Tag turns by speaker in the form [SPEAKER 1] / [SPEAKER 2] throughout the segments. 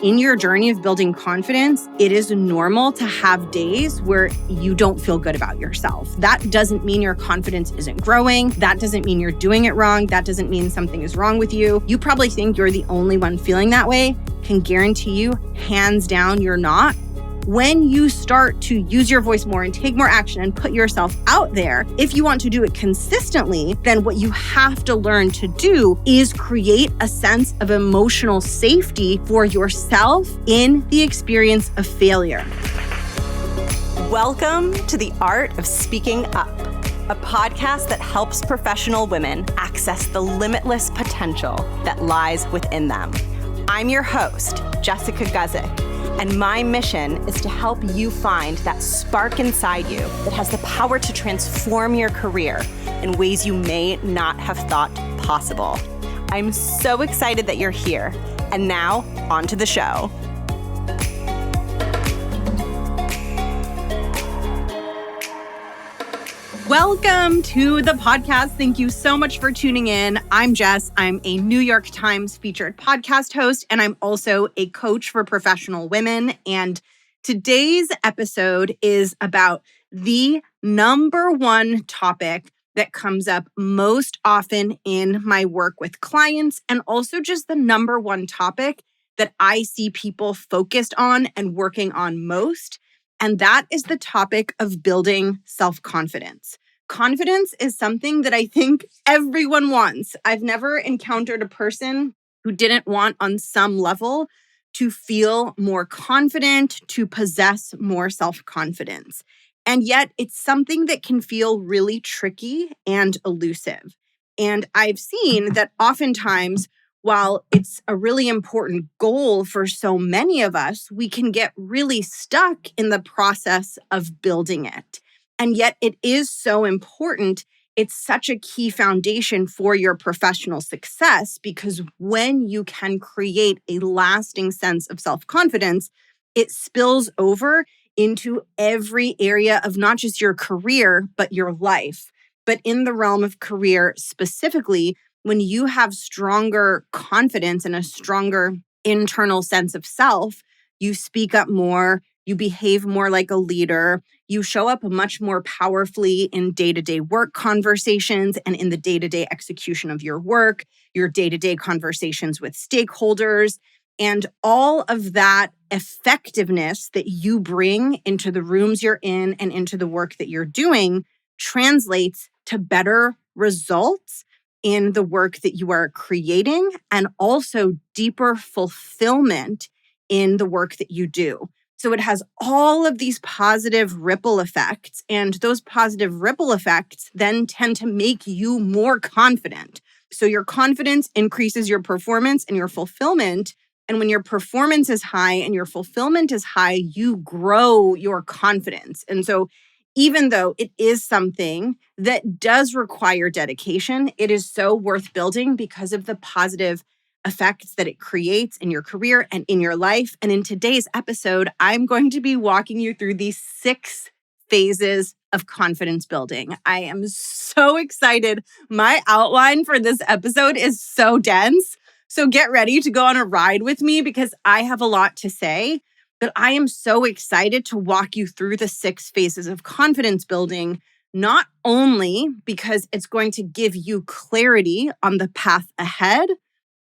[SPEAKER 1] in your journey of building confidence, it is normal to have days where you don't feel good about yourself. That doesn't mean your confidence isn't growing. That doesn't mean you're doing it wrong. That doesn't mean something is wrong with you. You probably think you're the only one feeling that way. Can guarantee you, hands down, you're not. When you start to use your voice more and take more action and put yourself out there, if you want to do it consistently, then what you have to learn to do is create a sense of emotional safety for yourself in the experience of failure.
[SPEAKER 2] Welcome to The Art of Speaking Up, a podcast that helps professional women access the limitless potential that lies within them. I'm your host, Jessica Guzik. And my mission is to help you find that spark inside you that has the power to transform your career in ways you may not have thought possible. I'm so excited that you're here. And now, on to the show.
[SPEAKER 1] Welcome to the podcast. Thank you so much for tuning in. I'm Jess. I'm a New York Times featured podcast host, and I'm also a coach for professional women. And today's episode is about the number one topic that comes up most often in my work with clients, and also just the number one topic that I see people focused on and working on most. And that is the topic of building self-confidence. Confidence is something that I think everyone wants. I've never encountered a person who didn't want on some level to feel more confident, to possess more self-confidence. And yet it's something that can feel really tricky and elusive. And I've seen that oftentimes, while it's a really important goal for so many of us, we can get really stuck in the process of building it. And yet it is so important. It's such a key foundation for your professional success, because when you can create a lasting sense of self-confidence, it spills over into every area of not just your career, but your life. But in the realm of career specifically, when you have stronger confidence and a stronger internal sense of self, you speak up more, you behave more like a leader, you show up much more powerfully in day-to-day work conversations and in the day-to-day execution of your work, your day-to-day conversations with stakeholders, and all of that effectiveness that you bring into the rooms you're in and into the work that you're doing translates to better results in the work that you are creating, and also deeper fulfillment in the work that you do. So it has all of these positive ripple effects, and those positive ripple effects then tend to make you more confident. So your confidence increases your performance and your fulfillment. And when your performance is high and your fulfillment is high, you grow your confidence. And so even though it is something that does require dedication, it is so worth building because of the positive effects that it creates in your career and in your life. And in today's episode, I'm going to be walking you through these 6 phases of confidence building. I am so excited. My outline for this episode is so dense. So get ready to go on a ride with me, because I have a lot to say. But I am so excited to walk you through the 6 phases of confidence building, not only because it's going to give you clarity on the path ahead,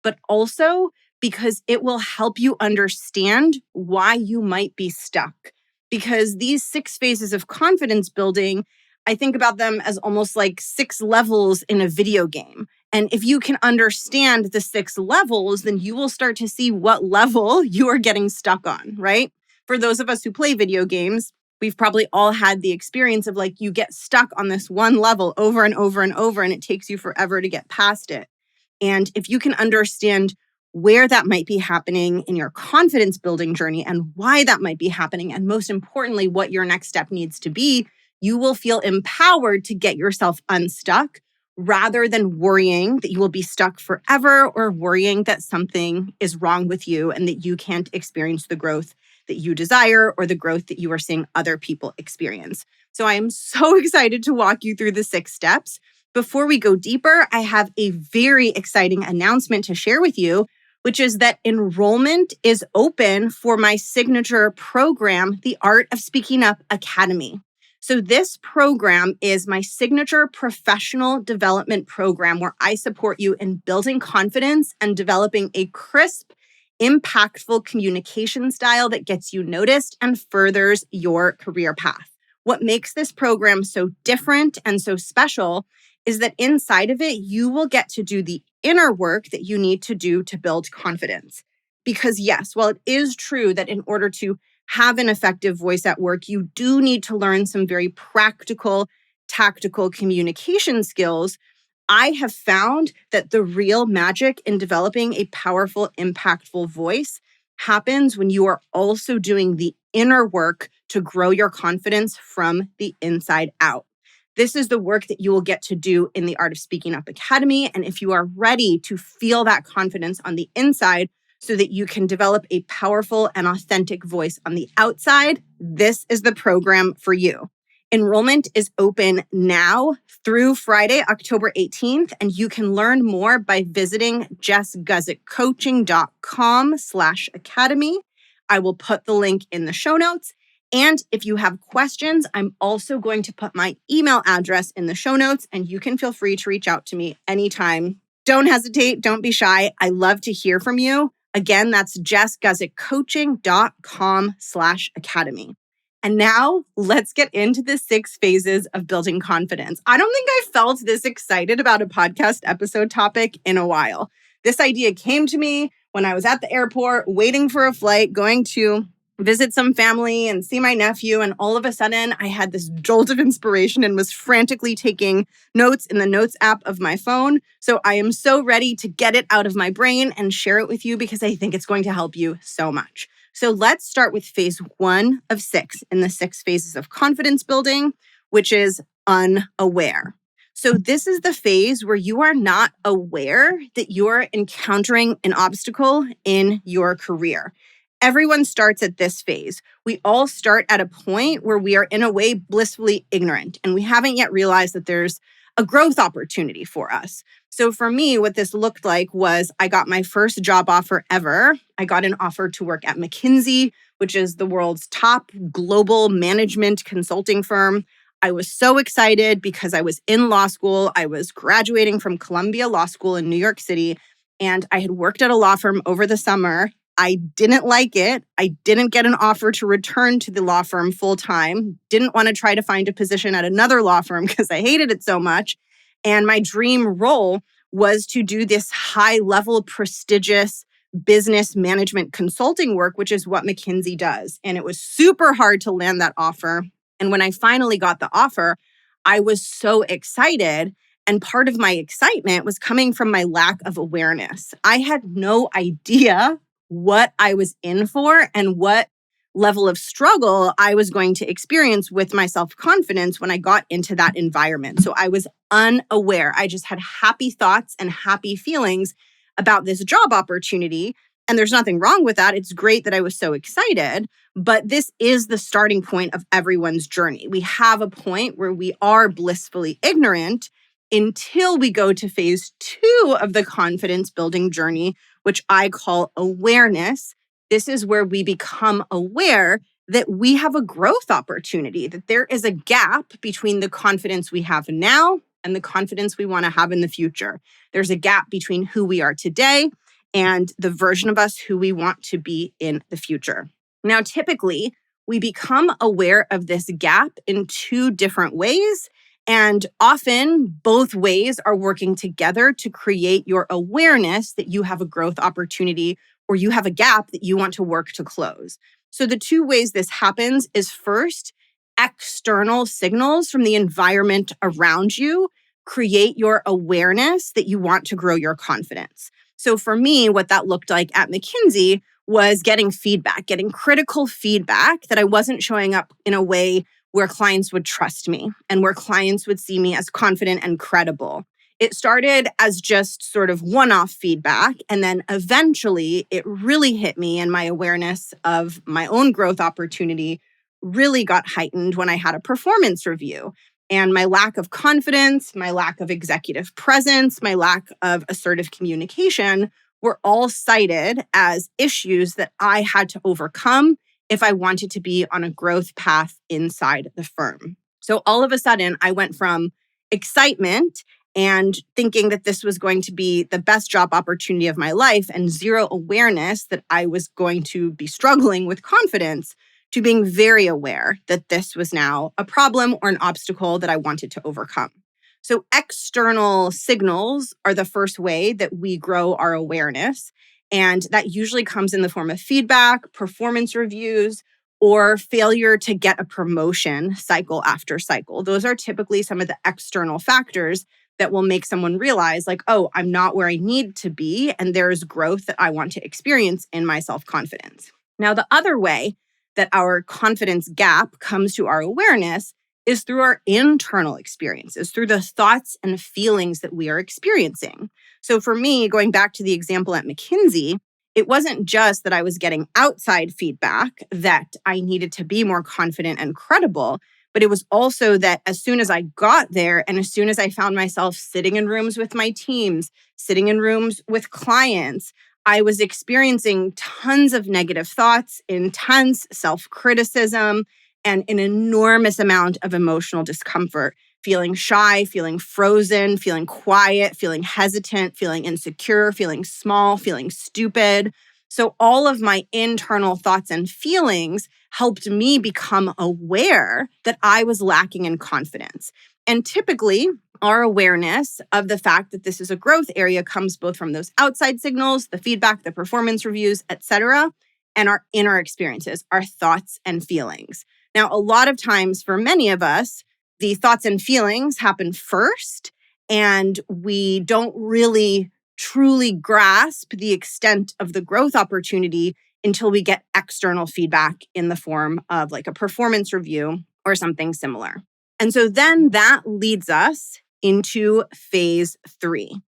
[SPEAKER 1] but also because it will help you understand why you might be stuck. Because these 6 phases of confidence building, I think about them as almost like 6 levels in a video game. And if you can understand the 6 levels, then you will start to see what level you are getting stuck on, right? For those of us who play video games, we've probably all had the experience of like you get stuck on this one level over and over and over, and it takes you forever to get past it. And if you can understand where that might be happening in your confidence building journey and why that might be happening, and most importantly, what your next step needs to be, you will feel empowered to get yourself unstuck rather than worrying that you will be stuck forever or worrying that something is wrong with you and that you can't experience the growth that you desire or the growth that you are seeing other people experience. So I am so excited to walk you through the 6 steps. Before we go deeper, I have a very exciting announcement to share with you. which is that enrollment is open for my signature program, the Art of Speaking Up Academy. So this program is my signature professional development program where I support you in building confidence and developing a crisp, impactful communication style that gets you noticed and furthers your career path. What makes this program so different and so special is that inside of it, you will get to do the inner work that you need to do to build confidence. Because yes, while it is true that in order to have an effective voice at work, you do need to learn some very practical, tactical communication skills. I have found that the real magic in developing a powerful, impactful voice happens when you are also doing the inner work to grow your confidence from the inside out. This is the work that you will get to do in the Art of Speaking Up Academy. And if you are ready to feel that confidence on the inside so that you can develop a powerful and authentic voice on the outside, this is the program for you. Enrollment is open now through Friday, October 18th, and you can learn more by visiting jessguzikcoaching.com/academy. I will put the link in the show notes. And if you have questions, I'm also going to put my email address in the show notes, and you can feel free to reach out to me anytime. Don't hesitate. Don't be shy. I love to hear from you. Again, that's jessguzikcoaching.com/academy. And now let's get into the 6 phases of building confidence. I don't think I felt this excited about a podcast episode topic in a while. This idea came to me when I was at the airport waiting for a flight, going to visit some family and see my nephew. And all of a sudden, I had this jolt of inspiration and was frantically taking notes in the notes app of my phone. So I am so ready to get it out of my brain and share it with you because I think it's going to help you so much. So let's start with phase 1 of 6 in the 6 phases of confidence building, which is unaware. So this is the phase where you are not aware that you're encountering an obstacle in your career. Everyone starts at this phase. We all start at a point where we are in a way blissfully ignorant, and we haven't yet realized that there's a growth opportunity for us. So for me, what this looked like was I got my first job offer ever. I got an offer to work at McKinsey, which is the world's top global management consulting firm. I was so excited because I was in law school. I was graduating from Columbia Law School in New York City, and I had worked at a law firm over the summer. I didn't like it. I didn't get an offer to return to the law firm full time. Didn't want to try to find a position at another law firm because I hated it so much. And my dream role was to do this high-level, prestigious business management consulting work, which is what McKinsey does. And it was super hard to land that offer. And when I finally got the offer, I was so excited. And part of my excitement was coming from my lack of awareness. I had no idea what I was in for and what level of struggle I was going to experience with my self-confidence when I got into that environment. So I was unaware. I just had happy thoughts and happy feelings about this job opportunity. And there's nothing wrong with that. It's great that I was so excited, but this is the starting point of everyone's journey. We have a point where we are blissfully ignorant until we go to phase 2 of the confidence building journey, which I call awareness. This is where we become aware that we have a growth opportunity, that there is a gap between the confidence we have now and the confidence we want to have in the future. There's a gap between who we are today and the version of us who we want to be in the future. Now, typically, we become aware of this gap in 2 different ways. And often both ways are working together to create your awareness that you have a growth opportunity or you have a gap that you want to work to close. So the 2 ways this happens is first, external signals from the environment around you create your awareness that you want to grow your confidence. So for me, what that looked like at McKinsey was getting feedback, getting critical feedback that I wasn't showing up in a way where clients would trust me and where clients would see me as confident and credible. It started as just sort of one-off feedback, and then eventually it really hit me, and my awareness of my own growth opportunity really got heightened when I had a performance review. And my lack of confidence, my lack of executive presence, my lack of assertive communication were all cited as issues that I had to overcome if I wanted to be on a growth path inside the firm. So all of a sudden, I went from excitement and thinking that this was going to be the best job opportunity of my life and zero awareness that I was going to be struggling with confidence to being very aware that this was now a problem or an obstacle that I wanted to overcome. So external signals are the first way that we grow our awareness. And that usually comes in the form of feedback, performance reviews, or failure to get a promotion cycle after cycle. Those are typically some of the external factors that will make someone realize, like, oh, I'm not where I need to be, and there's growth that I want to experience in my self-confidence. Now, the other way that our confidence gap comes to our awareness is through our internal experiences, through the thoughts and feelings that we are experiencing. So for me, going back to the example at McKinsey, it wasn't just that I was getting outside feedback that I needed to be more confident and credible, but it was also that as soon as I got there and as soon as I found myself sitting in rooms with my teams, sitting in rooms with clients, I was experiencing tons of negative thoughts, intense self-criticism, and an enormous amount of emotional discomfort, feeling shy, feeling frozen, feeling quiet, feeling hesitant, feeling insecure, feeling small, feeling stupid. So all of my internal thoughts and feelings helped me become aware that I was lacking in confidence. And typically, our awareness of the fact that this is a growth area comes both from those outside signals, the feedback, the performance reviews, etc., and our inner experiences, our thoughts and feelings. Now, a lot of times for many of us, the thoughts and feelings happen first, and we don't really truly grasp the extent of the growth opportunity until we get external feedback in the form of like a performance review or something similar. And so then that leads us into phase 3.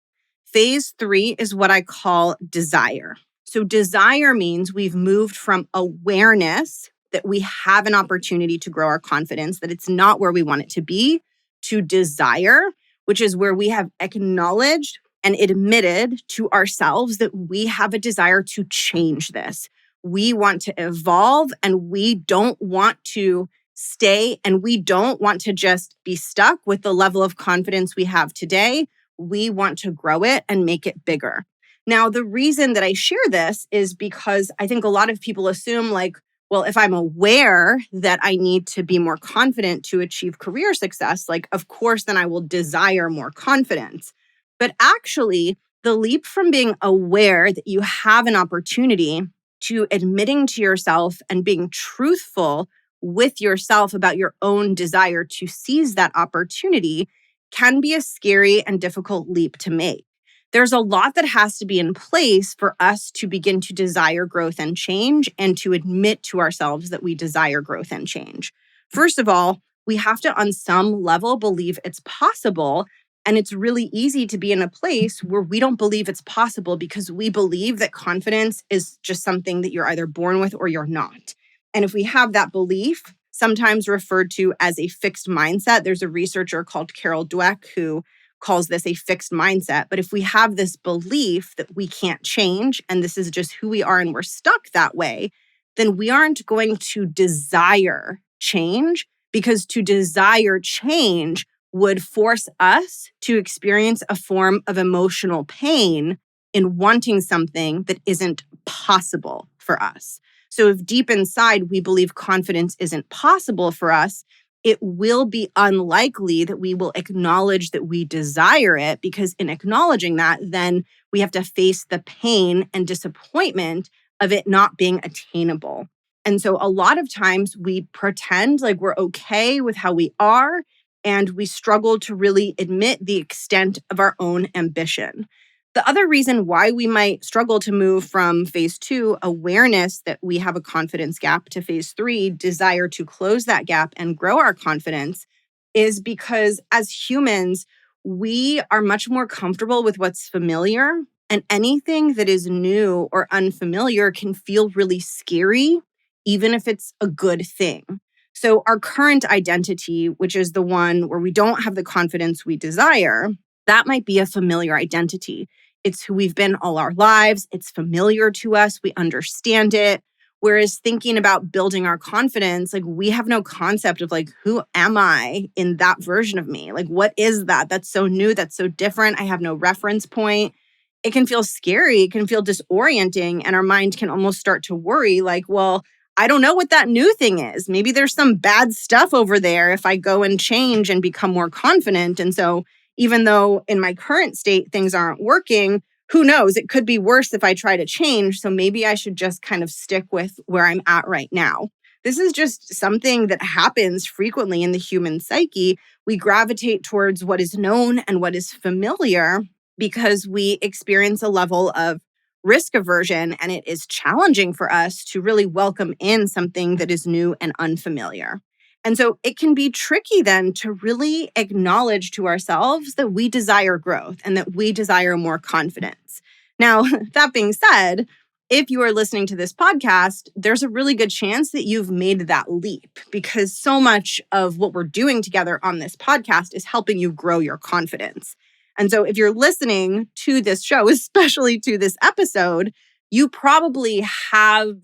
[SPEAKER 1] Phase 3 is what I call desire. So desire means we've moved from awareness that we have an opportunity to grow our confidence, that it's not where we want it to be, to desire, which is where we have acknowledged and admitted to ourselves that we have a desire to change this. We want to evolve and we don't want to stay and we don't want to just be stuck with the level of confidence we have today. We want to grow it and make it bigger. Now, the reason that I share this is because I think a lot of people assume like, well, if I'm aware that I need to be more confident to achieve career success, like, of course, then I will desire more confidence. But actually, the leap from being aware that you have an opportunity to admitting to yourself and being truthful with yourself about your own desire to seize that opportunity can be a scary and difficult leap to make. There's a lot that has to be in place for us to begin to desire growth and change and to admit to ourselves that we desire growth and change. First of all, we have to, on some level, believe it's possible. And it's really easy to be in a place where we don't believe it's possible because we believe that confidence is just something that you're either born with or you're not. And if we have that belief, sometimes referred to as a fixed mindset, there's a researcher called Carol Dweck who calls this a fixed mindset. But if we have this belief that we can't change and this is just who we are and we're stuck that way, then we aren't going to desire change, because to desire change would force us to experience a form of emotional pain in wanting something that isn't possible for us. So if deep inside we believe confidence isn't possible for us, it will be unlikely that we will acknowledge that we desire it, because in acknowledging that, then we have to face the pain and disappointment of it not being attainable. And so a lot of times we pretend like we're okay with how we are, and we struggle to really admit the extent of our own ambition. The other reason why we might struggle to move from phase 2, awareness that we have a confidence gap, to phase 3, desire to close that gap and grow our confidence, is because as humans, we are much more comfortable with what's familiar, and anything that is new or unfamiliar can feel really scary, even if it's a good thing. So our current identity, which is the one where we don't have the confidence we desire, that might be a familiar identity. It's who we've been all our lives. It's familiar to us. We understand it. Whereas thinking about building our confidence, like we have no concept of like, who am I in that version of me? Like, what is that? That's so new. That's so different. I have no reference point. It can feel scary. It can feel disorienting. And our mind can almost start to worry like, well, I don't know what that new thing is. Maybe there's some bad stuff over there if I go and change and become more confident. And so even though in my current state, things aren't working, who knows? It could be worse if I try to change. So maybe I should just kind of stick with where I'm at right now. This is just something that happens frequently in the human psyche. We gravitate towards what is known and what is familiar because we experience a level of risk aversion, and it is challenging for us to really welcome in something that is new and unfamiliar. And so it can be tricky then to really acknowledge to ourselves that we desire growth and that we desire more confidence. Now, that being said, if you are listening to this podcast, there's a really good chance that you've made that leap because so much of what we're doing together on this podcast is helping you grow your confidence. And so if you're listening to this show, especially to this episode, you probably have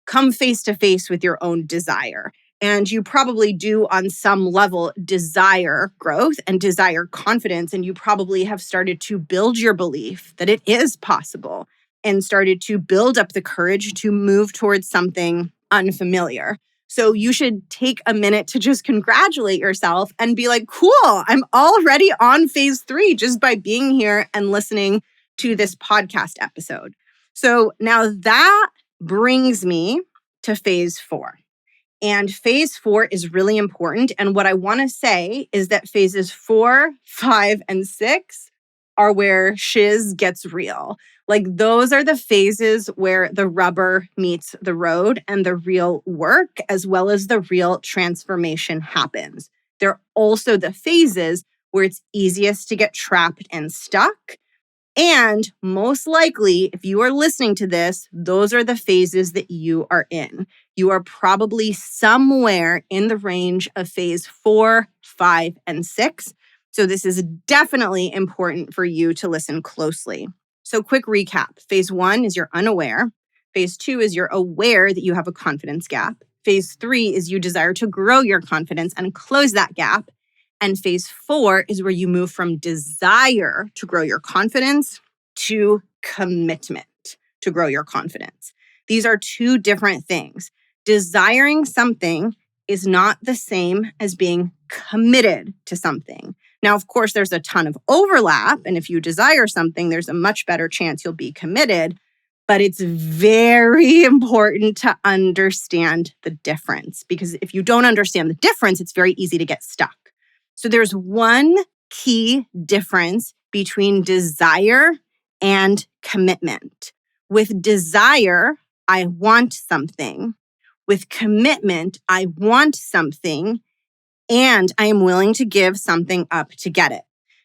[SPEAKER 1] come face to face with your own desire. And you probably do on some level desire growth and desire confidence. And you probably have started to build your belief that it is possible and started to build up the courage to move towards something unfamiliar. So you should take a minute to just congratulate yourself and be like, cool, I'm already on phase 3 just by being here and listening to this podcast episode. So now that brings me to phase 4. And phase 4 is really important. And what I want to say is that phases 4, 5, and 6 are where shiz gets real. Like those are the phases where the rubber meets the road and the real work, as well as the real transformation happens. They're also the phases where it's easiest to get trapped and stuck. And most likely, if you are listening to this, those are the phases that you are in. You are probably somewhere in the range of phase 4, 5, and 6. So this is definitely important for you to listen closely. So quick recap. Phase 1 is you're unaware. Phase 2 is you're aware that you have a confidence gap. Phase 3 is you desire to grow your confidence and close that gap. And phase 4 is where you move from desire to grow your confidence to commitment to grow your confidence. These are two different things. Desiring something is not the same as being committed to something. Now, of course, there's a ton of overlap. And if you desire something, there's a much better chance you'll be committed. But it's very important to understand the difference because if you don't understand the difference, it's very easy to get stuck. So there's one key difference between desire and commitment. With desire, I want something. With commitment, I want something, and I am willing to give something up to get it.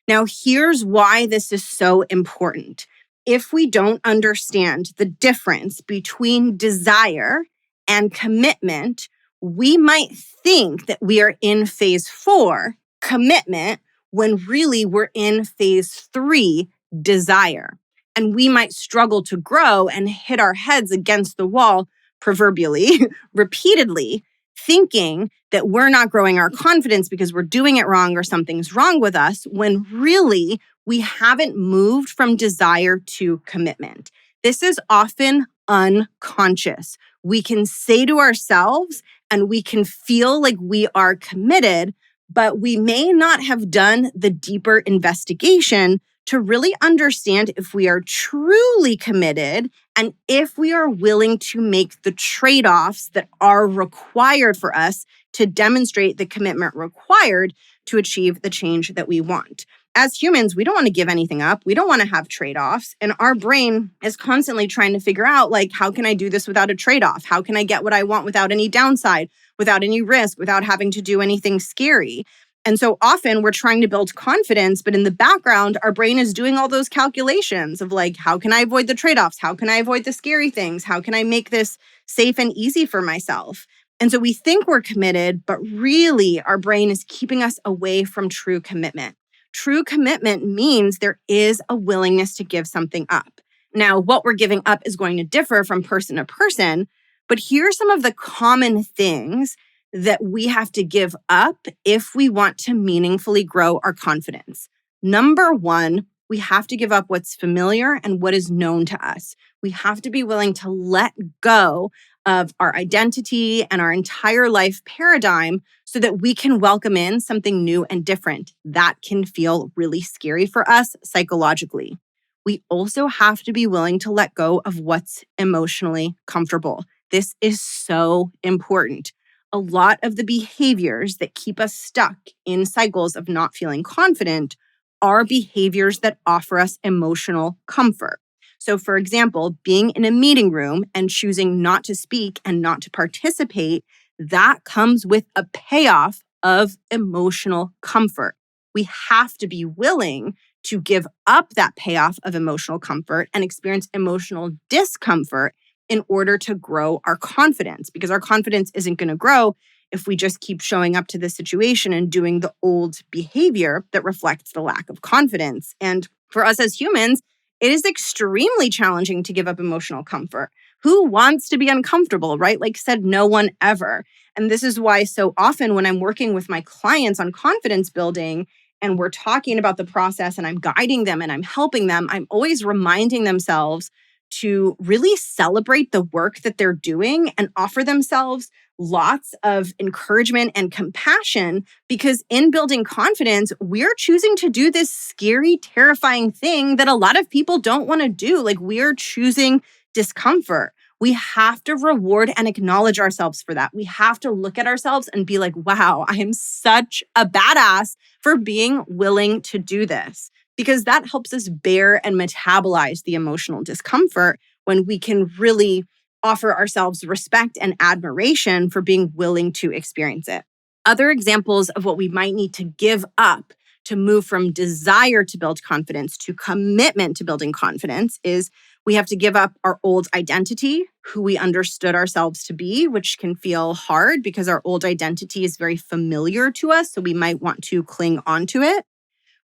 [SPEAKER 1] Now, here's why this is so important. If we don't understand the difference between desire and commitment, we might think that we are in phase 4, commitment, when really we're in phase 3, desire. And we might struggle to grow and hit our heads against the wall, proverbially, repeatedly, thinking that we're not growing our confidence because we're doing it wrong or something's wrong with us, when really we haven't moved from desire to commitment. This is often unconscious. We can say to ourselves and we can feel like we are committed, but we may not have done the deeper investigation to really understand if we are truly committed and if we are willing to make the trade-offs that are required for us to demonstrate the commitment required to achieve the change that we want. As humans, we don't want to give anything up. We don't want to have trade-offs. And our brain is constantly trying to figure out, like, how can I do this without a trade-off? How can I get what I want without any downside, without any risk, without having to do anything scary? And so often we're trying to build confidence, but in the background, our brain is doing all those calculations of like, how can I avoid the trade-offs? How can I avoid the scary things? How can I make this safe and easy for myself? And so we think we're committed, but really our brain is keeping us away from true commitment. True commitment means there is a willingness to give something up. Now, what we're giving up is going to differ from person to person, but here are some of the common things that we have to give up if we want to meaningfully grow our confidence. Number one, we have to give up what's familiar and what is known to us. We have to be willing to let go of our identity and our entire life paradigm so that we can welcome in something new and different. That can feel really scary for us psychologically. We also have to be willing to let go of what's emotionally comfortable. This is so important. A lot of the behaviors that keep us stuck in cycles of not feeling confident are behaviors that offer us emotional comfort. So, for example, being in a meeting room and choosing not to speak and not to participate, that comes with a payoff of emotional comfort. We have to be willing to give up that payoff of emotional comfort and experience emotional discomfort in order to grow our confidence, because our confidence isn't going to grow if we just keep showing up to the situation and doing the old behavior that reflects the lack of confidence. And for us as humans, it is extremely challenging to give up emotional comfort. Who wants to be uncomfortable, right? Like said, no one ever. And this is why so often when I'm working with my clients on confidence building and we're talking about the process and I'm guiding them and I'm helping them, I'm always reminding themselves to really celebrate the work that they're doing and offer themselves lots of encouragement and compassion, because in building confidence, we're choosing to do this scary, terrifying thing that a lot of people don't want to do. Like, we're choosing discomfort. We have to reward and acknowledge ourselves for that. We have to look at ourselves and be like, wow, I am such a badass for being willing to do this, because that helps us bear and metabolize the emotional discomfort when we can really offer ourselves respect and admiration for being willing to experience it. Other examples of what we might need to give up to move from desire to build confidence to commitment to building confidence is we have to give up our old identity, who we understood ourselves to be, which can feel hard because our old identity is very familiar to us, so we might want to cling onto it.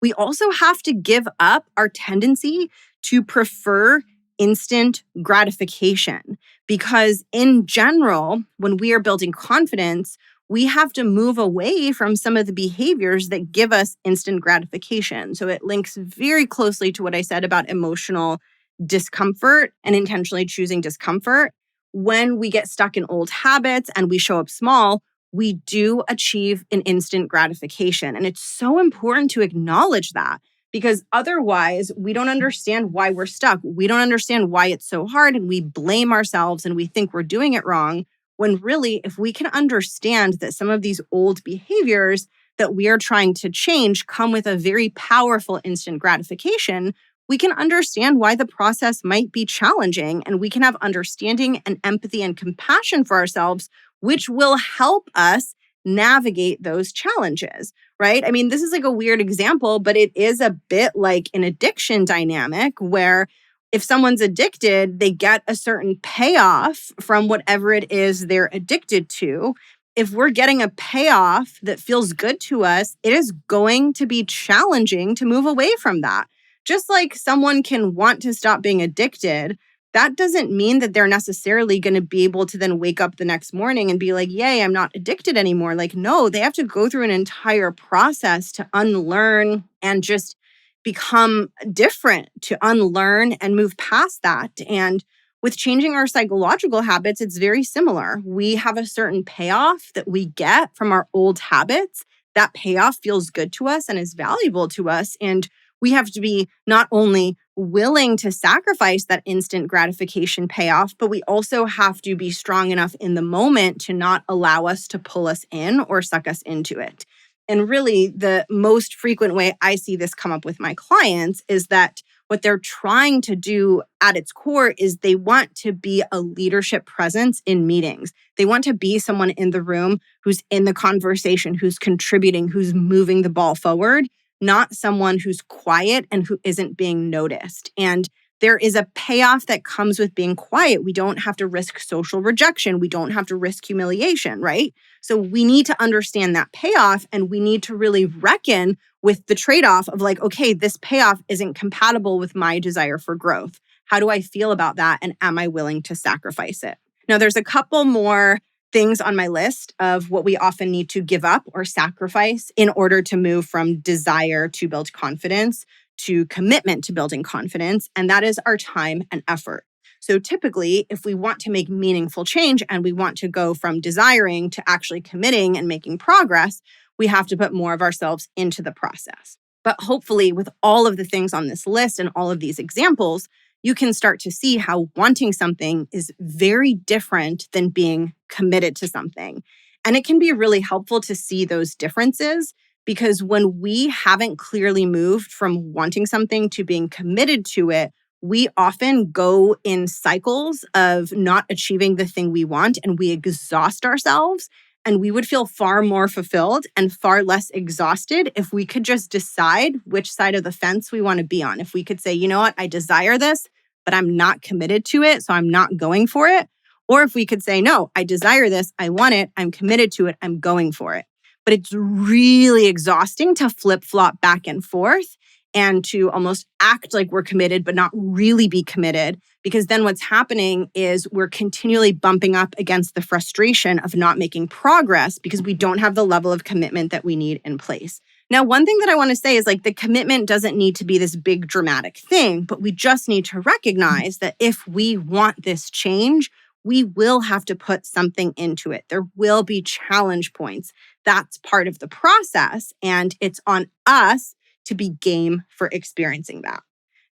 [SPEAKER 1] We also have to give up our tendency to prefer instant gratification, because in general, when we are building confidence, we have to move away from some of the behaviors that give us instant gratification. So it links very closely to what I said about emotional discomfort and intentionally choosing discomfort. When we get stuck in old habits and we show up small, we do achieve an instant gratification. And it's so important to acknowledge that, because otherwise we don't understand why we're stuck. We don't understand why it's so hard, and we blame ourselves and we think we're doing it wrong. When really, if we can understand that some of these old behaviors that we are trying to change come with a very powerful instant gratification, we can understand why the process might be challenging, and we can have understanding and empathy and compassion for ourselves, which will help us navigate those challenges, right? I mean, this is like a weird example, but it is a bit like an addiction dynamic where if someone's addicted, they get a certain payoff from whatever it is they're addicted to. If we're getting a payoff that feels good to us, it is going to be challenging to move away from that. Just like someone can want to stop being addicted, that doesn't mean that they're necessarily going to be able to then wake up the next morning and be like, yay, I'm not addicted anymore. Like, no, they have to go through an entire process to unlearn and just become different, to unlearn and move past that. And with changing our psychological habits, it's very similar. We have a certain payoff that we get from our old habits. That payoff feels good to us and is valuable to us. And we have to be not only willing to sacrifice that instant gratification payoff, but we also have to be strong enough in the moment to not allow us to pull us in or suck us into it. And really, the most frequent way I see this come up with my clients is that what they're trying to do at its core is they want to be a leadership presence in meetings. They want to be someone in the room who's in the conversation, who's contributing, who's moving the ball forward, not someone who's quiet and who isn't being noticed. And There is a payoff that comes with being quiet. We don't have to risk social rejection. We don't have to risk humiliation, right? So we need to understand that payoff, and we need to really reckon with the trade-off of like, okay, this payoff isn't compatible with my desire for growth. How do I feel about that? And am I willing to sacrifice it? Now, there's a couple more things on my list of what we often need to give up or sacrifice in order to move from desire to build confidence to commitment to building confidence, and that is our time and effort. So typically, if we want to make meaningful change and we want to go from desiring to actually committing and making progress, we have to put more of ourselves into the process. But hopefully, with all of the things on this list and all of these examples, you can start to see how wanting something is very different than being committed to something. And it can be really helpful to see those differences, because when we haven't clearly moved from wanting something to being committed to it, we often go in cycles of not achieving the thing we want, and we exhaust ourselves. And we would feel far more fulfilled and far less exhausted if we could just decide which side of the fence we want to be on. If we could say, you know what, I desire this, but I'm not committed to it, so I'm not going for it. Or if we could say, no, I desire this, I want it, I'm committed to it, I'm going for it. But it's really exhausting to flip-flop back and forth and to almost act like we're committed, but not really be committed. Because then what's happening is we're continually bumping up against the frustration of not making progress because we don't have the level of commitment that we need in place. Now, one thing that I want to say is like the commitment doesn't need to be this big dramatic thing, but we just need to recognize that if we want this change, we will have to put something into it. There will be challenge points. That's part of the process, and it's on us to be game for experiencing that.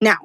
[SPEAKER 1] Now,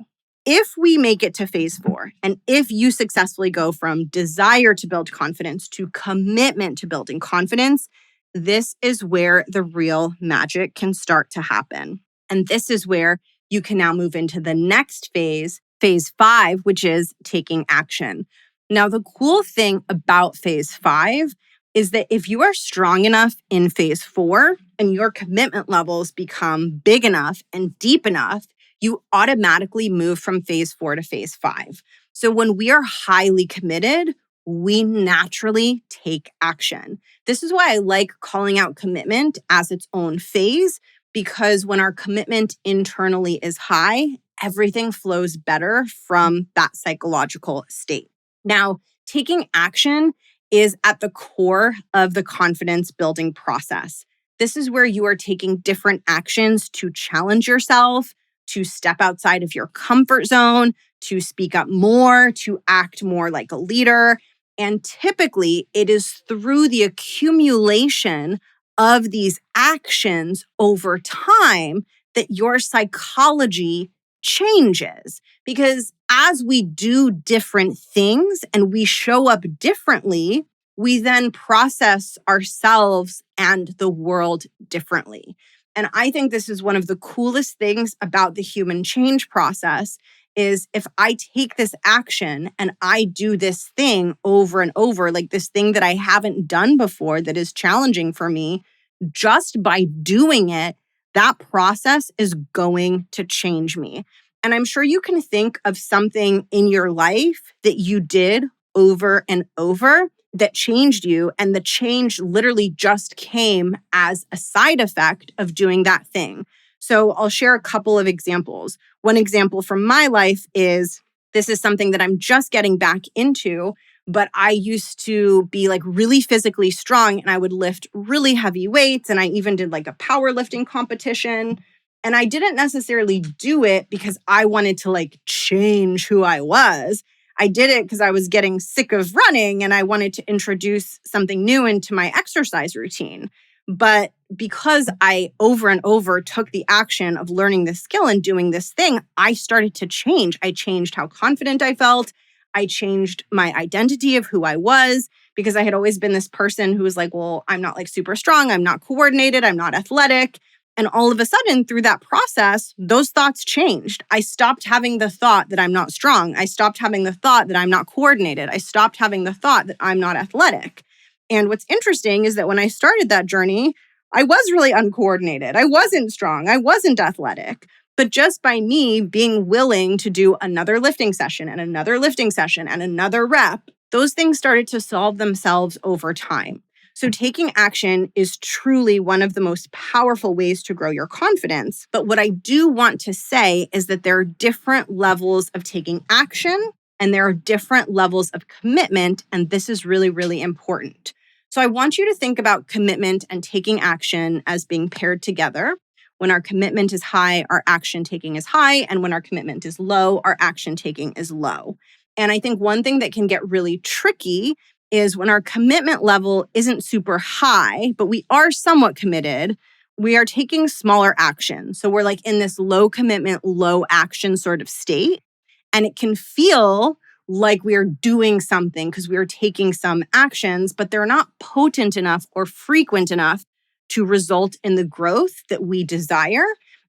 [SPEAKER 1] if we make it to phase 4, and if you successfully go from desire to build confidence to commitment to building confidence, this is where the real magic can start to happen. And this is where you can now move into the next phase, phase 5, which is taking action. Now, the cool thing about phase 5 is that if you are strong enough in phase 4 and your commitment levels become big enough and deep enough, you automatically move from phase 4 to phase 5. So when we are highly committed, we naturally take action. This is why I like calling out commitment as its own phase, because when our commitment internally is high, everything flows better from that psychological state. Now, taking action is at the core of the confidence building process. This is where you are taking different actions to challenge yourself, to step outside of your comfort zone, to speak up more, to act more like a leader. And typically, it is through the accumulation of these actions over time that your psychology changes. Because as we do different things and we show up differently, we then process ourselves and the world differently. And I think this is one of the coolest things about the human change process is if I take this action and I do this thing over and over, like this thing that I haven't done before that is challenging for me, just by doing it, that process is going to change me. And I'm sure you can think of something in your life that you did over and over that changed you. And the change literally just came as a side effect of doing that thing. So I'll share a couple of examples. One example from my life is this is something that I'm just getting back into, but I used to be like really physically strong and I would lift really heavy weights. And I even did like a powerlifting competition. And I didn't necessarily do it because I wanted to like change who I was. I did it because I was getting sick of running and I wanted to introduce something new into my exercise routine. But because I over and over took the action of learning this skill and doing this thing, I started to change. I changed how confident I felt. I changed my identity of who I was because I had always been this person who was like, well, I'm not like super strong. I'm not coordinated. I'm not athletic. And all of a sudden, through that process, those thoughts changed. I stopped having the thought that I'm not strong. I stopped having the thought that I'm not coordinated. I stopped having the thought that I'm not athletic. And what's interesting is that when I started that journey, I was really uncoordinated. I wasn't strong. I wasn't athletic. But just by me being willing to do another lifting session and another lifting session and another rep, those things started to solve themselves over time. So taking action is truly one of the most powerful ways to grow your confidence. But what I do want to say is that there are different levels of taking action and there are different levels of commitment. And this is really, really important. So I want you to think about commitment and taking action as being paired together. When our commitment is high, our action taking is high. And when our commitment is low, our action taking is low. And I think one thing that can get really tricky is when our commitment level isn't super high, but we are somewhat committed, we are taking smaller action. So we're like in this low commitment, low action sort of state. And it can feel like we are doing something because we are taking some actions, but they're not potent enough or frequent enough to result in the growth that we desire.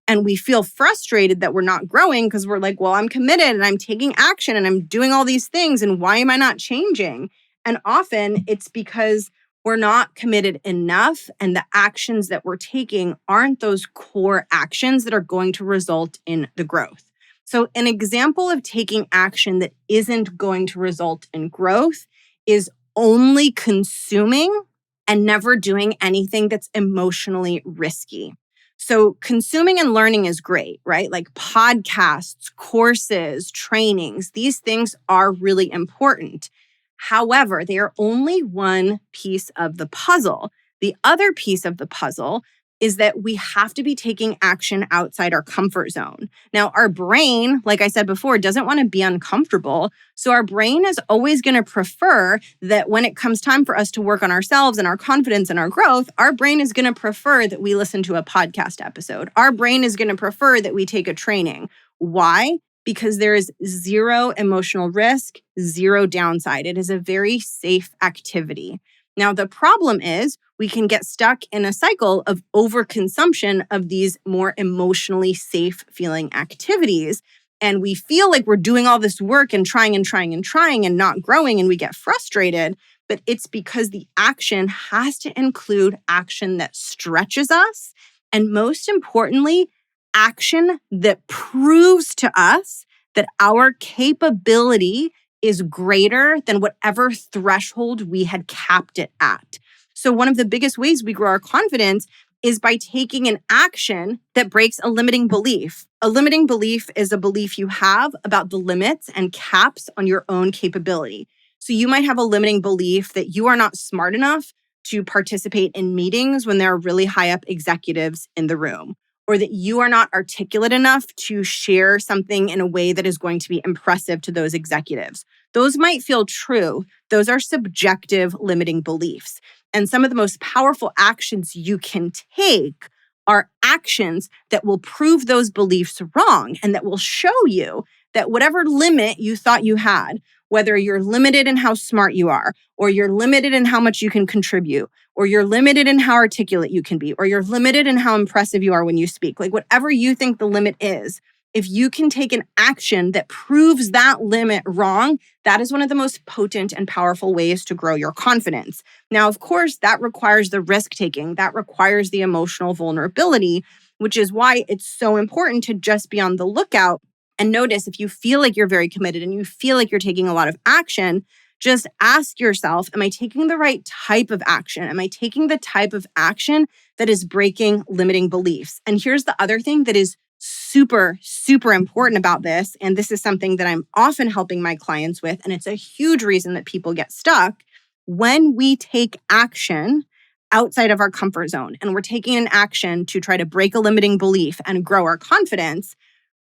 [SPEAKER 1] And we feel frustrated that we're not growing because we're like, well, I'm committed and I'm taking action and I'm doing all these things. And why am I not changing? And often it's because we're not committed enough. And the actions that we're taking aren't those core actions that are going to result in the growth. So an example of taking action that isn't going to result in growth is only consuming and never doing anything that's emotionally risky. So consuming and learning is great, right? Like podcasts, courses, trainings, these things are really important. However, they are only one piece of the puzzle. The other piece of the puzzle is that we have to be taking action outside our comfort zone. Now, our brain, like I said before, doesn't want to be uncomfortable. So our brain is always going to prefer that when it comes time for us to work on ourselves and our confidence and our growth, our brain is going to prefer that we listen to a podcast episode. Our brain is going to prefer that we take a training. Why? Because there is zero emotional risk, zero downside. It is a very safe activity. Now, the problem is we can get stuck in a cycle of overconsumption of these more emotionally safe feeling activities. And we feel like we're doing all this work and trying and not growing, and we get frustrated. But it's because the action has to include action that stretches us. And most importantly, action that proves to us that our capability is greater than whatever threshold we had capped it at. So one of the biggest ways we grow our confidence is by taking an action that breaks a limiting belief. A limiting belief is a belief you have about the limits and caps on your own capability. So you might have a limiting belief that you are not smart enough to participate in meetings when there are really high up executives in the room, or that you are not articulate enough to share something in a way that is going to be impressive to those executives. Those might feel true. Those are subjective limiting beliefs. And some of the most powerful actions you can take are actions that will prove those beliefs wrong and that will show you that whatever limit you thought you had, whether you're limited in how smart you are, or you're limited in how much you can contribute, or you're limited in how articulate you can be, or you're limited in how impressive you are when you speak, like whatever you think the limit is, if you can take an action that proves that limit wrong, that is one of the most potent and powerful ways to grow your confidence. Now, of course, that requires the risk taking, that requires the emotional vulnerability, which is why it's so important to just be on the lookout and notice if you feel like you're very committed and you feel like you're taking a lot of action. Just ask yourself, am I taking the right type of action? Am I taking the type of action that is breaking limiting beliefs? And here's the other thing that is super, super important about this. And this is something that I'm often helping my clients with. And it's a huge reason that people get stuck. When we take action outside of our comfort zone and we're taking an action to try to break a limiting belief and grow our confidence,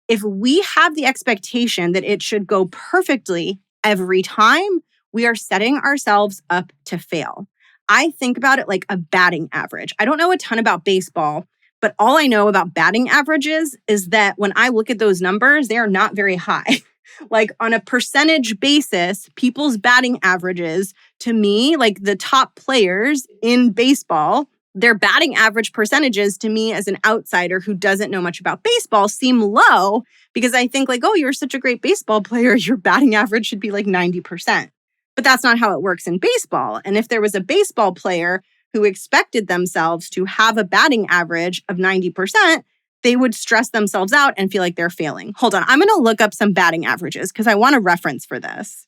[SPEAKER 1] if we have the expectation that it should go perfectly every time, we are setting ourselves up to fail. I think about it like a batting average. I don't know a ton about baseball, but all I know about batting averages is that when I look at those numbers, they are not very high. Like on a percentage basis, people's batting averages, to me, like the top players in baseball, their batting average percentages to me as an outsider who doesn't know much about baseball seem low because I think like, oh, you're such a great baseball player. Your batting average should be like 90%. But that's not how it works in baseball. And if there was a baseball player who expected themselves to have a batting average of 90%, they would stress themselves out and feel like they're failing. Hold on, I'm going to look up some batting averages because I want a reference for this.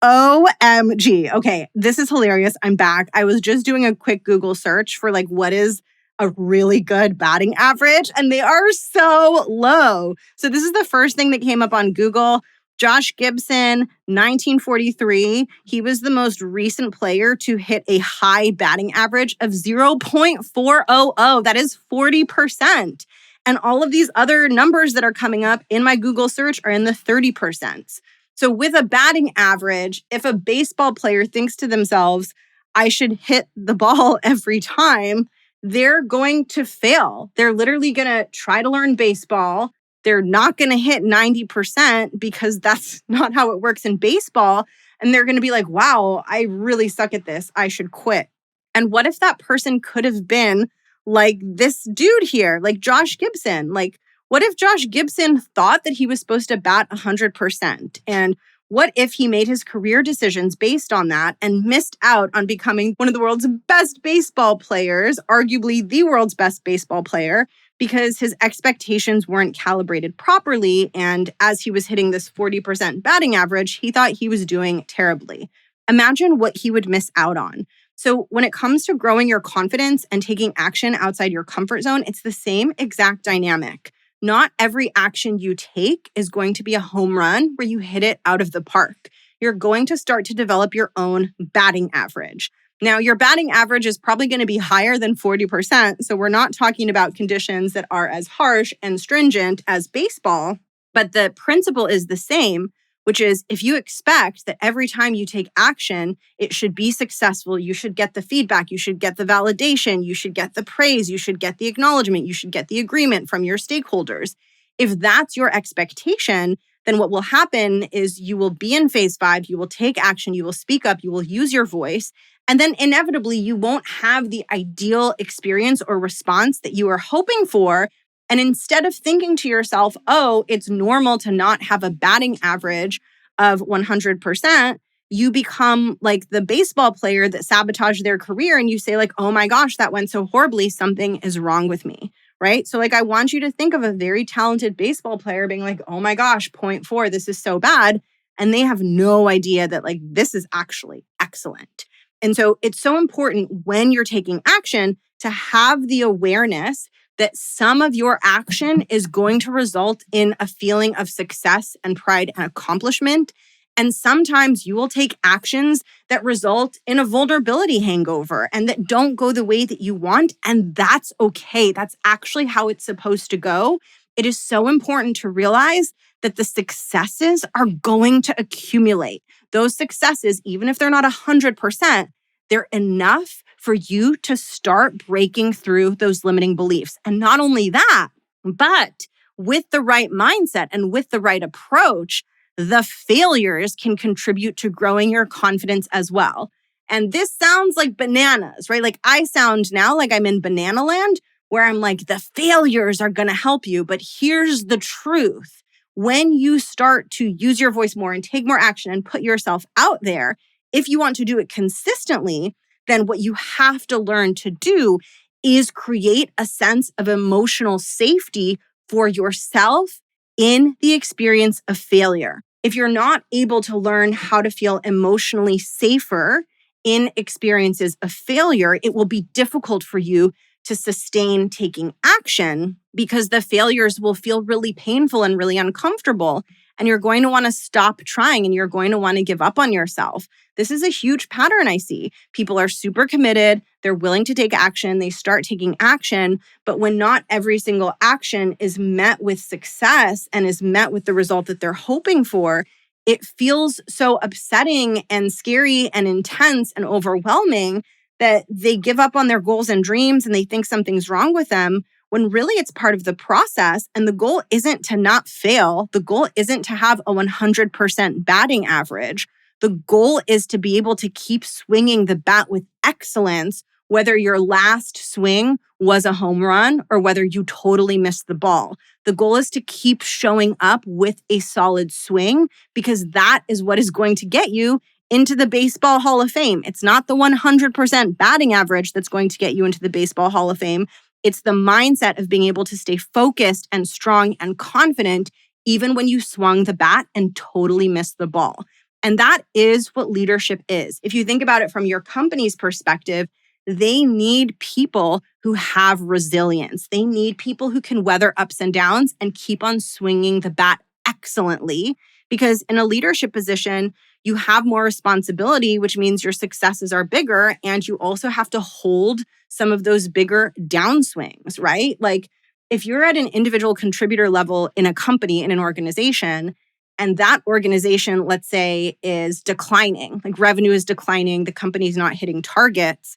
[SPEAKER 1] OMG. Okay, this is hilarious. I'm back. I was just doing a quick Google search for like what is a really good batting average, and they are so low. So this is the first thing that came up on Google. Josh Gibson, 1943. He was the most recent player to hit a high batting average of 0.400. That is 40%. And all of these other numbers that are coming up in my Google search are in the 30%. So with a batting average, if a baseball player thinks to themselves, I should hit the ball every time, they're going to fail. They're literally going to try to learn baseball. They're not going to hit 90% because that's not how it works in baseball. And they're going to be like, wow, I really suck at this. I should quit. And what if that person could have been like this dude here, like Josh Gibson? Like, what if Josh Gibson thought that he was supposed to bat 100%? And what if he made his career decisions based on that and missed out on becoming one of the world's best baseball players, arguably the world's best baseball player, because his expectations weren't calibrated properly. And as he was hitting this 40% batting average, he thought he was doing terribly. Imagine what he would miss out on. So when it comes to growing your confidence and taking action outside your comfort zone, it's the same exact dynamic. Not every action you take is going to be a home run where you hit it out of the park. You're going to start to develop your own batting average. Now, your batting average is probably going to be higher than 40%. So we're not talking about conditions that are as harsh and stringent as baseball, but the principle is the same, which is if you expect that every time you take action, it should be successful, you should get the feedback, you should get the validation, you should get the praise, you should get the acknowledgement, you should get the agreement from your stakeholders. If that's your expectation, then what will happen is you will be in phase 5, you will take action, you will speak up, you will use your voice, and then inevitably you won't have the ideal experience or response that you are hoping for. And instead of thinking to yourself, oh, it's normal to not have a batting average of 100%, you become like the baseball player that sabotaged their career and you say like, oh my gosh, that went so horribly, something is wrong with me, right? So like I want you to think of a very talented baseball player being like, oh my gosh, 0.4, this is so bad. And they have no idea that like this is actually excellent. And so it's so important when you're taking action to have the awareness that some of your action is going to result in a feeling of success and pride and accomplishment. And sometimes you will take actions that result in a vulnerability hangover and that don't go the way that you want. And that's okay. That's actually how it's supposed to go. It is so important to realize that the successes are going to accumulate. Those successes, even if they're not 100%, they're enough for you to start breaking through those limiting beliefs. And not only that, but with the right mindset and with the right approach, the failures can contribute to growing your confidence as well. And this sounds like bananas, right? Like I sound now like I'm in banana land where I'm like, the failures are going to help you. But here's the truth. When you start to use your voice more and take more action and put yourself out there, if you want to do it consistently, then what you have to learn to do is create a sense of emotional safety for yourself in the experience of failure. If you're not able to learn how to feel emotionally safer in experiences of failure, it will be difficult for you to sustain taking action because the failures will feel really painful and really uncomfortable. And you're going to want to stop trying and you're going to want to give up on yourself. This is a huge pattern I see. People are super committed. They're willing to take action. They start taking action. But when not every single action is met with success and is met with the result that they're hoping for, it feels so upsetting and scary and intense and overwhelming that they give up on their goals and dreams and they think something's wrong with them when really it's part of the process. And the goal isn't to not fail. The goal isn't to have a 100% batting average. The goal is to be able to keep swinging the bat with excellence, whether your last swing was a home run or whether you totally missed the ball. The goal is to keep showing up with a solid swing because that is what is going to get you into the Baseball Hall of Fame. It's not the 100% batting average that's going to get you into the Baseball Hall of Fame. It's the mindset of being able to stay focused and strong and confident even when you swung the bat and totally missed the ball. And that is what leadership is. If you think about it from your company's perspective, they need people who have resilience. They need people who can weather ups and downs and keep on swinging the bat excellently. Because in a leadership position, you have more responsibility, which means your successes are bigger. And you also have to hold some of those bigger downswings, right? Like if you're at an individual contributor level in a company, in an organization, and that organization, let's say, is declining, like revenue is declining, the company's not hitting targets,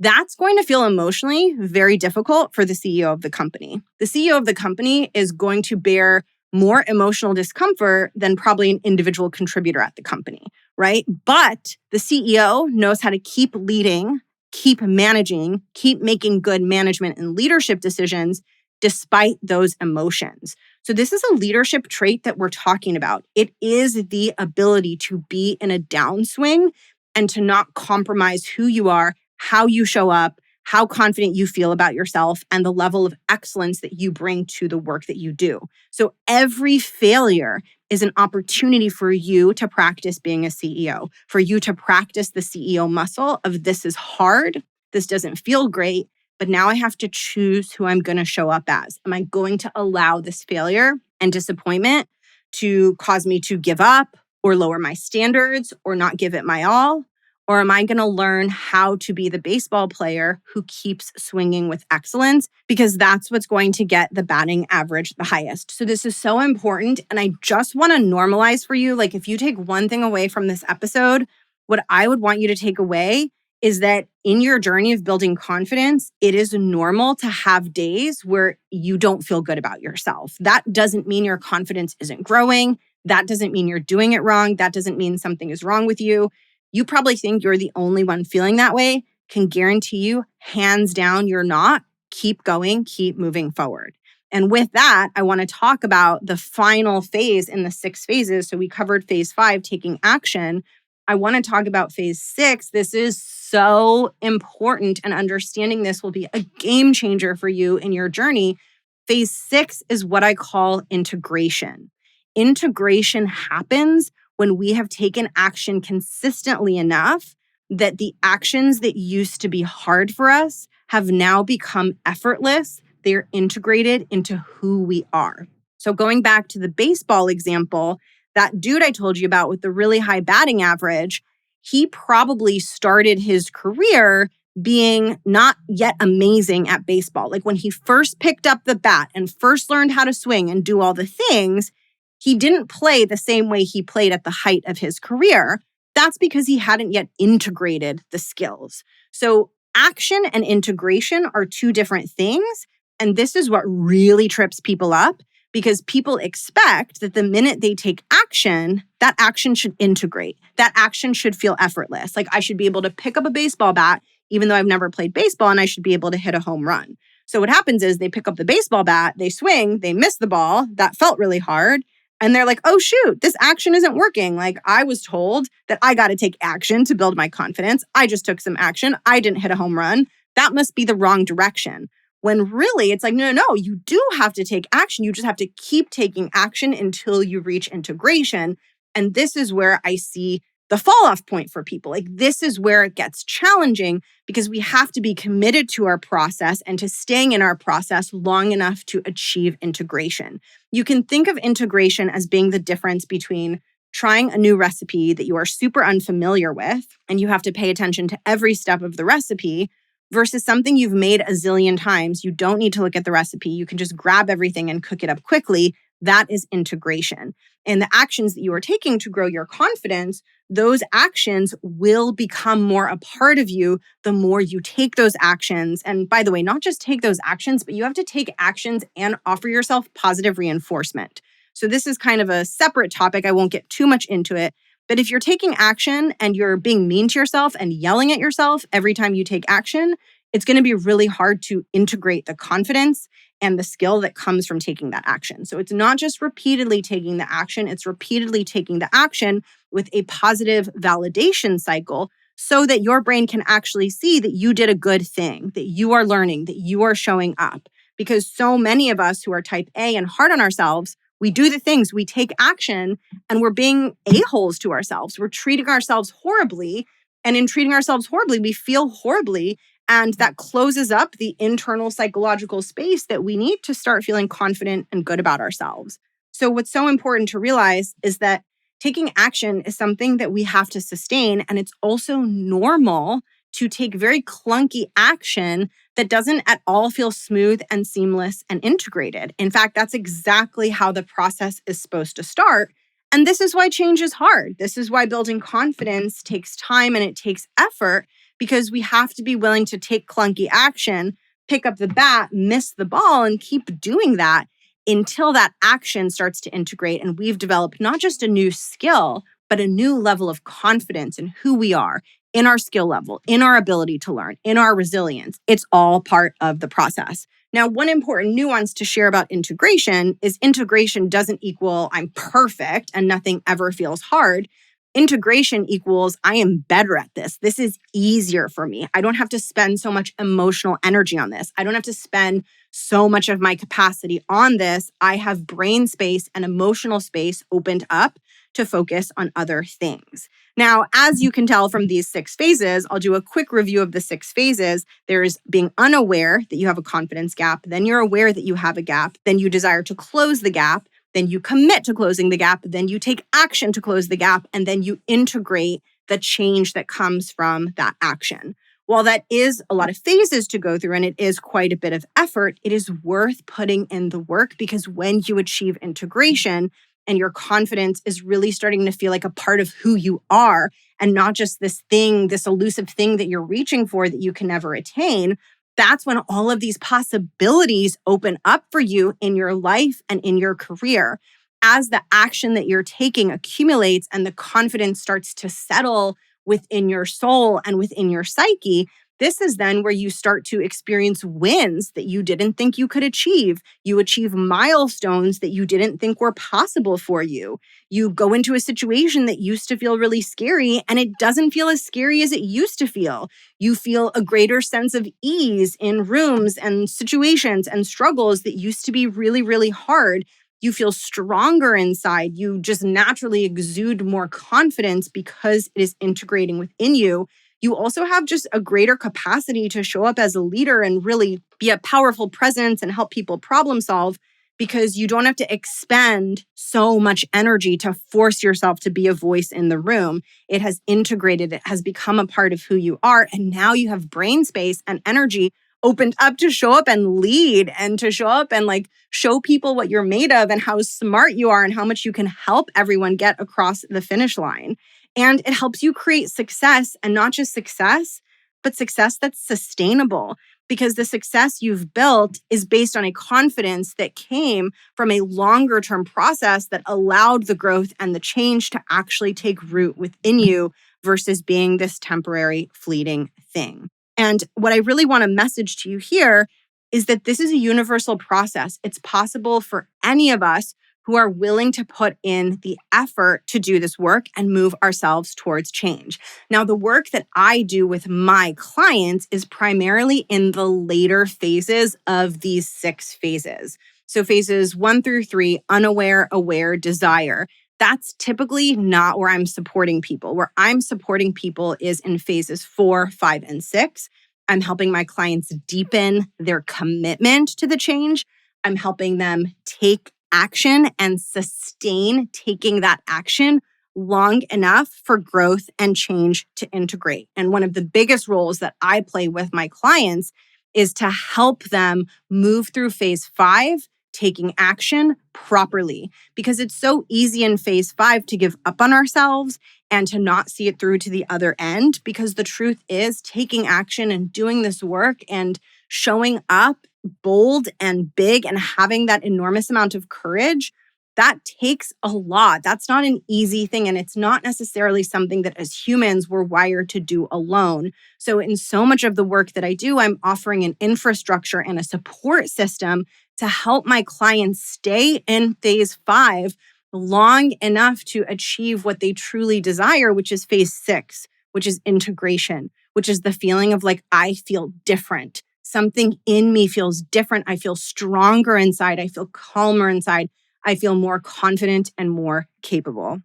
[SPEAKER 1] that's going to feel emotionally very difficult for the CEO of the company. The CEO of the company is going to bear more emotional discomfort than probably an individual contributor at the company, right? But the CEO knows how to keep leading, keep managing, keep making good management and leadership decisions despite those emotions. So this is a leadership trait that we're talking about. It is the ability to be in a downswing and to not compromise who you are, how you show up, how confident you feel about yourself, and the level of excellence that you bring to the work that you do. So every failure is an opportunity for you to practice being a CEO, for you to practice the CEO muscle of this is hard, this doesn't feel great, but now I have to choose who I'm going to show up as. Am I going to allow this failure and disappointment to cause me to give up or lower my standards or not give it my all? Or am I going to learn how to be the baseball player who keeps swinging with excellence? Because that's what's going to get the batting average the highest. So this is so important. And I just want to normalize for you, like if you take one thing away from this episode, what I would want you to take away is that in your journey of building confidence, it is normal to have days where you don't feel good about yourself. That doesn't mean your confidence isn't growing. That doesn't mean you're doing it wrong. That doesn't mean something is wrong with you. You probably think you're the only one feeling that way. Can guarantee you, hands down, you're not. Keep going, keep moving forward. And with that, I want to talk about the final phase in the 6 phases. So we covered phase 5, taking action. I want to talk about phase 6. This is so important, and understanding this will be a game changer for you in your journey. Phase 6 is what I call integration. Integration happens when we have taken action consistently enough that the actions that used to be hard for us have now become effortless. They're integrated into who we are. So going back to the baseball example, that dude I told you about with the really high batting average, he probably started his career being not yet amazing at baseball. Like when he first picked up the bat and first learned how to swing and do all the things, he didn't play the same way he played at the height of his career. That's because he hadn't yet integrated the skills. So action and integration are 2 different things. And this is what really trips people up, because people expect that the minute they take action, that action should integrate. That action should feel effortless. Like I should be able to pick up a baseball bat, even though I've never played baseball, and I should be able to hit a home run. So what happens is they pick up the baseball bat, they swing, they miss the ball. That felt really hard. And they're like, oh, shoot, this action isn't working. Like I was told that I got to take action to build my confidence. I just took some action. I didn't hit a home run. That must be the wrong direction. When really it's like, no, you do have to take action. You just have to keep taking action until you reach integration. And this is where I see the fall off point for people. Like this is where it gets challenging, because we have to be committed to our process and to staying in our process long enough to achieve integration. You can think of integration as being the difference between trying a new recipe that you are super unfamiliar with, and you have to pay attention to every step of the recipe, versus something you've made a zillion times. You don't need to look at the recipe. You can just grab everything and cook it up quickly. That is integration. And the actions that you are taking to grow your confidence, those actions will become more a part of you the more you take those actions. And by the way, not just take those actions, but you have to take actions and offer yourself positive reinforcement. So this is kind of a separate topic. I won't get too much into it. But if you're taking action and you're being mean to yourself and yelling at yourself every time you take action, it's going to be really hard to integrate the confidence and the skill that comes from taking that action. So it's not just repeatedly taking the action, it's repeatedly taking the action with a positive validation cycle so that your brain can actually see that you did a good thing, that you are learning, that you are showing up. Because so many of us who are type A and hard on ourselves, we do the things, we take action, and we're being a-holes to ourselves. We're treating ourselves horribly. And in treating ourselves horribly, we feel horribly. And that closes up the internal psychological space that we need to start feeling confident and good about ourselves. So what's so important to realize is that taking action is something that we have to sustain. And it's also normal to take very clunky action that doesn't at all feel smooth and seamless and integrated. In fact, that's exactly how the process is supposed to start. And this is why change is hard. This is why building confidence takes time and it takes effort, because we have to be willing to take clunky action, pick up the bat, miss the ball, and keep doing that until that action starts to integrate and we've developed not just a new skill, but a new level of confidence in who we are, in our skill level, in our ability to learn, in our resilience. It's all part of the process. Now, one important nuance to share about integration is integration doesn't equal I'm perfect and nothing ever feels hard. Integration equals I am better at this. This is easier for me. I don't have to spend so much emotional energy on this. I don't have to spend so much of my capacity on this. I have brain space and emotional space opened up to focus on other things. Now, as you can tell from these 6 phases, I'll do a quick review of the 6 phases. There's being unaware that you have a confidence gap. Then you're aware that you have a gap. Then you desire to close the gap. Then you commit to closing the gap. Then you take action to close the gap. And then you integrate the change that comes from that action. While that is a lot of phases to go through and it is quite a bit of effort, it is worth putting in the work, because when you achieve integration and your confidence is really starting to feel like a part of who you are and not just this thing, this elusive thing that you're reaching for that you can never attain, that's when all of these possibilities open up for you in your life and in your career. As the action that you're taking accumulates and the confidence starts to settle within your soul and within your psyche, this is then where you start to experience wins that you didn't think you could achieve. You achieve milestones that you didn't think were possible for you. You go into a situation that used to feel really scary and it doesn't feel as scary as it used to feel. You feel a greater sense of ease in rooms and situations and struggles that used to be really, really hard. You feel stronger inside. You just naturally exude more confidence because it is integrating within you. You also have just a greater capacity to show up as a leader and really be a powerful presence and help people problem solve, because you don't have to expend so much energy to force yourself to be a voice in the room. It has integrated, it has become a part of who you are. And now you have brain space and energy opened up to show up and lead and to show up and show people what you're made of and how smart you are and how much you can help everyone get across the finish line. And it helps you create success, and not just success, but success that's sustainable, because the success you've built is based on a confidence that came from a longer term process that allowed the growth and the change to actually take root within you versus being this temporary, fleeting thing. And what I really want to message to you here is that this is a universal process. It's possible for any of us who are willing to put in the effort to do this work and move ourselves towards change. Now, the work that I do with my clients is primarily in the later phases of these 6 phases. So phases 1 through 3, unaware, aware, desire. That's typically not where I'm supporting people. Where I'm supporting people is in phases 4, 5, and 6. I'm helping my clients deepen their commitment to the change. I'm helping them take action and sustain taking that action long enough for growth and change to integrate. And one of the biggest roles that I play with my clients is to help them move through phase 5, taking action properly, because it's so easy in phase 5 to give up on ourselves and to not see it through to the other end, because the truth is taking action and doing this work and showing up bold and big and having that enormous amount of courage, that takes a lot. That's not an easy thing. And it's not necessarily something that as humans we're wired to do alone. So in so much of the work that I do, I'm offering an infrastructure and a support system to help my clients stay in phase 5 long enough to achieve what they truly desire, which is phase 6, which is integration, which is the feeling of like, I feel different. Something in me feels different. I feel stronger inside. I feel calmer inside. I feel more confident and more capable.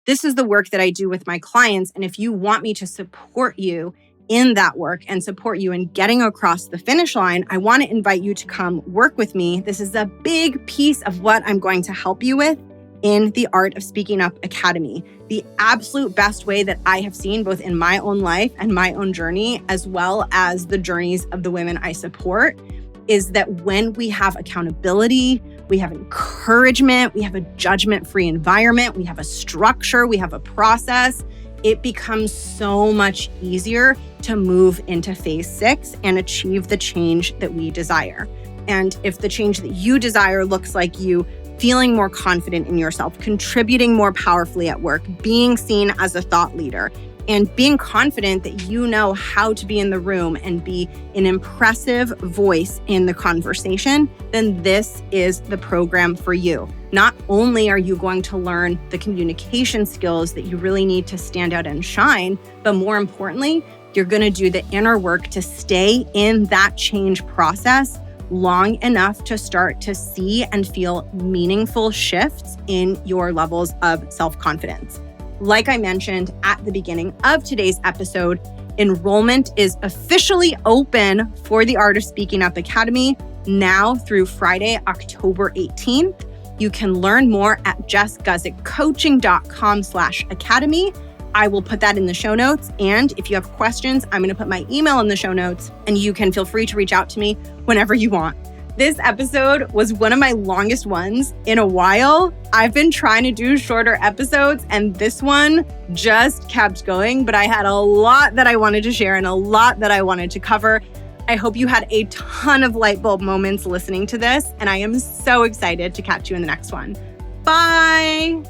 [SPEAKER 1] This is the work that I do with my clients. And if you want me to support you in that work and support you in getting across the finish line, I want to invite you to come work with me. This is a big piece of what I'm going to help you with in the Art of Speaking Up Academy. The absolute best way that I have seen both in my own life and my own journey, as well as the journeys of the women I support, is that when we have accountability, we have encouragement, we have a judgment-free environment, we have a structure, we have a process, it becomes so much easier to move into phase 6 and achieve the change that we desire. And if the change that you desire looks like you feeling more confident in yourself, contributing more powerfully at work, being seen as a thought leader, and being confident that you know how to be in the room and be an impressive voice in the conversation, then this is the program for you. Not only are you going to learn the communication skills that you really need to stand out and shine, but more importantly, you're going to do the inner work to stay in that change process long enough to start to see and feel meaningful shifts in your levels of self-confidence. Like I mentioned at the beginning of today's episode, enrollment is officially open for the Art of Speaking Up Academy now through Friday, October 18th. You can learn more at jessguzikcoaching.com/academy. I will put that in the show notes. And if you have questions, I'm going to put my email in the show notes and you can feel free to reach out to me whenever you want. This episode was one of my longest ones in a while. I've been trying to do shorter episodes and this one just kept going, but I had a lot that I wanted to share and a lot that I wanted to cover. I hope you had a ton of light bulb moments listening to this, and I am so excited to catch you in the next one. Bye.